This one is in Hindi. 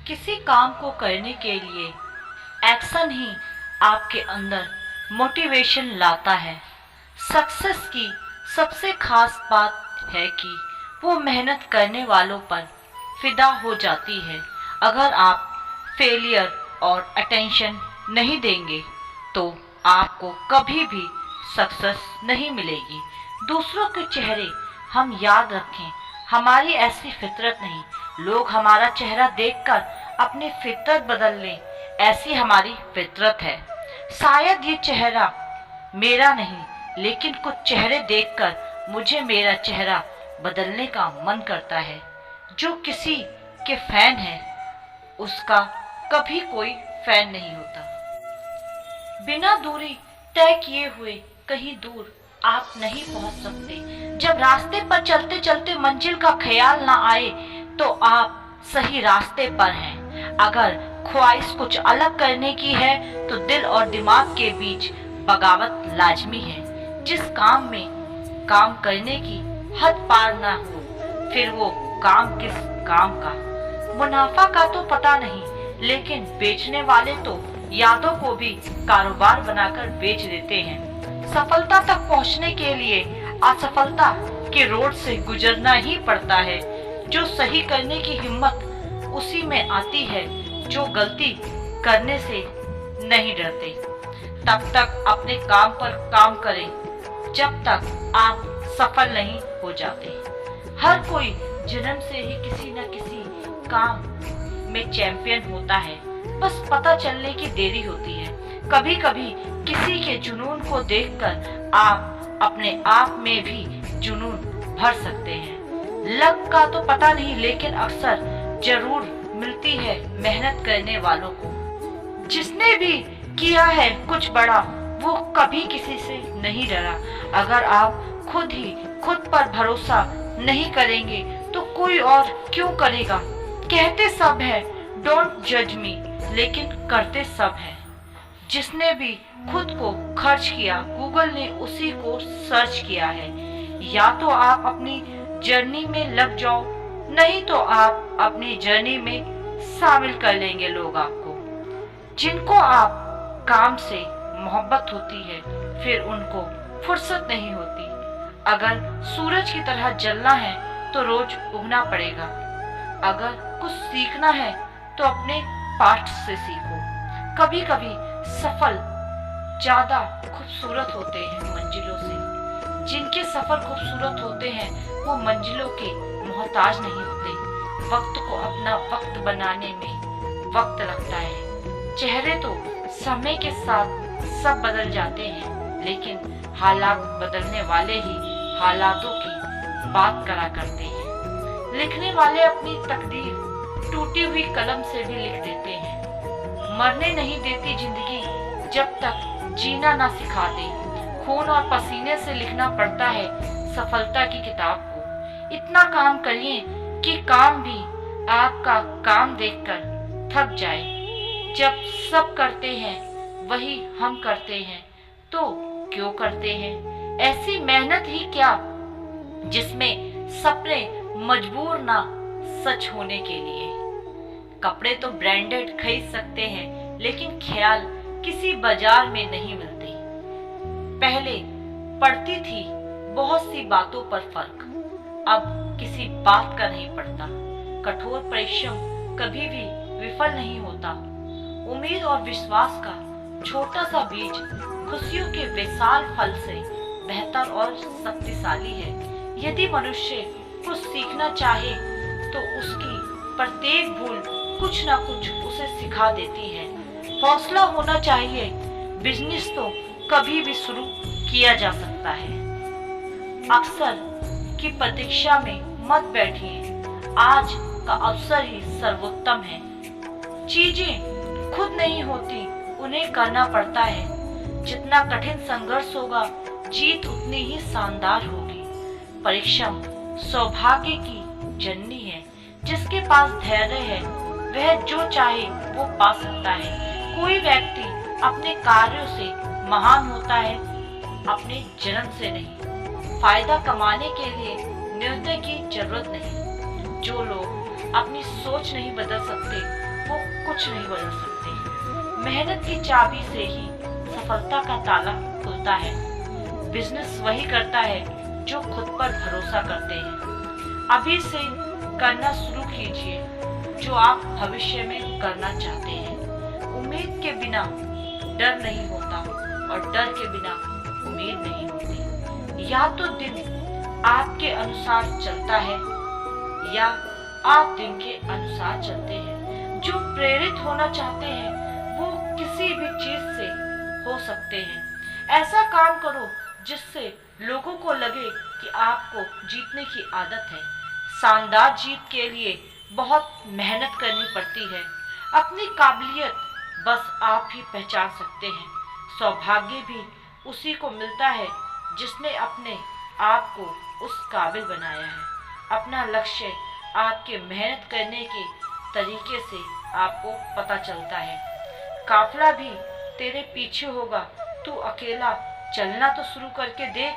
किसी काम को करने के लिए एक्शन ही आपके अंदर मोटिवेशन लाता है। सक्सेस की सबसे खास बात है कि वो मेहनत करने वालों पर फिदा हो जाती है। अगर आप फेलियर और अटेंशन नहीं देंगे तो आपको कभी भी सक्सेस नहीं मिलेगी। दूसरों के चेहरे हम याद रखें, हमारी ऐसी फितरत नहीं। लोग हमारा चेहरा देखकर अपनी फितरत बदल लें, ऐसी हमारी फितरत है। शायद ये चेहरा मेरा नहीं, लेकिन कुछ चेहरे देखकर मुझे मेरा चेहरा बदलने का मन करता है। जो किसी के फैन है उसका कभी कोई फैन नहीं होता। बिना दूरी तय किए हुए कहीं दूर आप नहीं पहुंच सकते। जब रास्ते पर चलते चलते मंजिल का ख्याल ना आए तो आप सही रास्ते पर हैं। अगर ख्वाहिश कुछ अलग करने की है तो दिल और दिमाग के बीच बगावत लाजमी है। जिस काम में काम करने की हद पार ना हो, फिर वो काम किस काम का। मुनाफा का तो पता नहीं, लेकिन बेचने वाले तो यादों को भी कारोबार बनाकर बेच देते हैं। सफलता तक पहुंचने के लिए असफलता के रोड से गुजरना ही पड़ता है। जो सही करने की हिम्मत उसी में आती है जो गलती करने से नहीं डरते। तब तक अपने काम पर काम करें जब तक आप सफल नहीं हो जाते। हर कोई जन्म से ही किसी न किसी काम में चैंपियन होता है, बस पता चलने की देरी होती है। कभी कभी किसी के जुनून को देखकर आप अपने आप में भी जुनून भर सकते हैं। लक का तो पता नहीं, लेकिन अक्सर जरूर मिलती है मेहनत करने वालों को। जिसने भी किया है कुछ बड़ा वो कभी किसी से नहीं डरा। अगर आप खुद ही खुद पर भरोसा नहीं करेंगे तो कोई और क्यों करेगा। कहते सब है डोंट जज मी, लेकिन करते सब है। जिसने भी खुद को खर्च किया गूगल ने उसी को सर्च किया है। या तो आप अपनी जर्नी में लग जाओ, नहीं तो आप अपनी जर्नी में शामिल कर लेंगे लोग आपको। जिनको आप काम से मोहब्बत होती है फिर उनको फुर्सत नहीं होती। अगर सूरज की तरह जलना है तो रोज उगना पड़ेगा। अगर कुछ सीखना है तो अपने पास्ट से सीखो। कभी कभी सफल ज्यादा खूबसूरत होते हैं मंजिलों से। जिनके सफर खूबसूरत होते हैं वो मंजिलों के मोहताज नहीं होते। वक्त को अपना वक्त बनाने में वक्त लगता है। चेहरे तो समय के साथ सब बदल जाते हैं, लेकिन हालात बदलने वाले ही हालातों की बात करा करते हैं। लिखने वाले अपनी तकदीर टूटी हुई कलम से भी लिख देते हैं। मरने नहीं देती जिंदगी जब तक जीना ना सिखा दे। खून और पसीने से लिखना पड़ता है सफलता की किताब को। इतना काम करिए कि काम भी आपका काम देखकर थक जाए। जब सब करते हैं वही हम करते हैं तो क्यों करते हैं ऐसी मेहनत ही क्या जिसमें सपने मजबूर ना सच होने के लिए। कपड़े तो ब्रांडेड खरीद सकते हैं, लेकिन ख्याल किसी बाजार में नहीं मिलते। पहले पड़ती थी बहुत सी बातों पर फर्क, अब किसी बात का नहीं पड़ता। कठोर परिश्रम कभी भी विफल नहीं होता। उम्मीद और विश्वास का छोटा सा बीज खुशियों के विशाल फल से बेहतर और शक्तिशाली है। यदि मनुष्य कुछ सीखना चाहे तो उसकी प्रत्येक भूल कुछ ना कुछ उसे सिखा देती है। हौसला होना चाहिए, बिजनेस तो कभी भी शुरू किया जा सकता है। अक्सर की प्रतीक्षा में मत बैठिए, आज का अवसर ही सर्वोत्तम है। चीजें खुद नहीं होती, उन्हें करना पड़ता है। जितना कठिन संघर्ष होगा जीत उतनी ही शानदार होगी। परिश्रम सौभाग्य की जननी है। जिसके पास धैर्य है वह जो चाहे वो पा सकता है। कोई व्यक्ति अपने कार्यों से महान होता है, अपने जन्म से नहीं। फायदा कमाने के लिए निर्णय की जरूरत नहीं। जो लोग अपनी सोच नहीं बदल सकते वो कुछ नहीं बदल सकते। मेहनत की चाबी से ही सफलता का ताला खुलता है। बिजनेस वही करता है जो खुद पर भरोसा करते हैं। अभी से करना शुरू कीजिए जो आप भविष्य में करना चाहते हैं। उम्मीद के बिना डर नहीं होता और डर के बिना उम्मीद नहीं होती। या तो दिन आपके अनुसार चलता है या आप दिन के अनुसार चलते हैं। जो प्रेरित होना चाहते हैं वो किसी भी चीज से हो सकते हैं। ऐसा काम करो जिससे लोगों को लगे कि आपको जीतने की आदत है। शानदार जीत के लिए बहुत मेहनत करनी पड़ती है। अपनी काबिलियत बस आप ही पहचान सकते हैं। सौभाग्य भी उसी को मिलता है जिसने अपने आप को उस काबिल बनाया है। अपना लक्ष्य आपके मेहनत करने के तरीके से आपको पता चलता है। काफिला भी तेरे पीछे होगा, तू अकेला चलना तो शुरू करके देख।